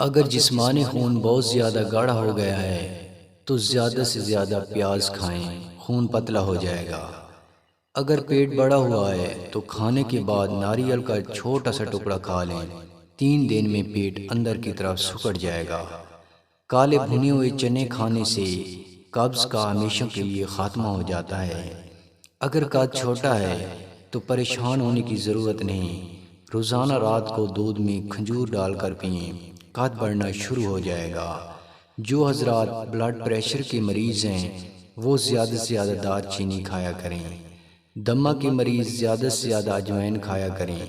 اگر جسمانی خون بہت زیادہ گاڑھا ہو گیا ہے تو زیادہ سے زیادہ پیاز کھائیں، خون پتلا ہو جائے گا۔ اگر پیٹ بڑا ہوا ہے تو کھانے کے بعد ناریل کا چھوٹا سا ٹکڑا کھا لیں، 3 دن میں پیٹ اندر کی طرف سکڑ جائے گا۔ کالے بھنے ہوئے چنے کھانے سے قبض کا ہمیشہ کے لیے خاتمہ ہو جاتا ہے۔ اگر قد چھوٹا ہے تو پریشان ہونے کی ضرورت نہیں، روزانہ رات کو دودھ میں کھجور ڈال کر پئیں، قد بڑھنا شروع ہو جائے گا۔ جو حضرات بلڈ پریشر کے مریض ہیں وہ زیادہ سے زیادہ دار چینی کھایا کریں۔ دمہ کے مریض زیادہ سے زیادہ اجوائن کھایا کریں،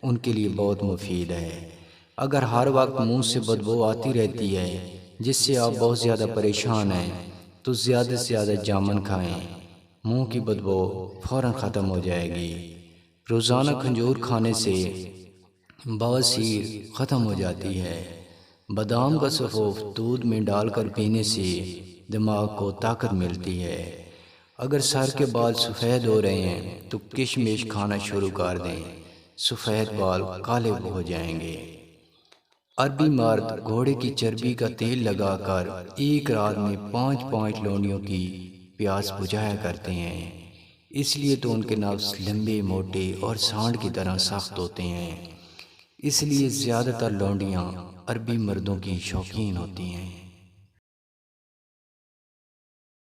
ان کے لیے بہت مفید ہے۔ اگر ہر وقت منہ سے بدبو آتی رہتی ہے جس سے آپ بہت زیادہ پریشان ہیں تو زیادہ سے زیادہ جامن کھائیں، منہ کی بدبو فوراً ختم ہو جائے گی۔ روزانہ کھجور کھانے سے بواسیر ختم ہو جاتی ہے۔ بادام کا سفوف دودھ میں ڈال کر پینے سے دماغ کو طاقت ملتی ہے۔ اگر سر کے بال سفید ہو رہے ہیں تو کشمش کھانا شروع کر دیں، سفید بال کالے ہو جائیں گے۔ عربی مرد گھوڑے کی چربی کا تیل لگا کر ایک رات میں 5 لونڈیوں کی پیاس بجھایا کرتے ہیں، اس لیے تو ان کے نفس لمبے، موٹے اور سانڈ کی طرح سخت ہوتے ہیں۔ اس لیے زیادہ تر لونڈیاں عربی مردوں کی شوقین ہوتی ہیں۔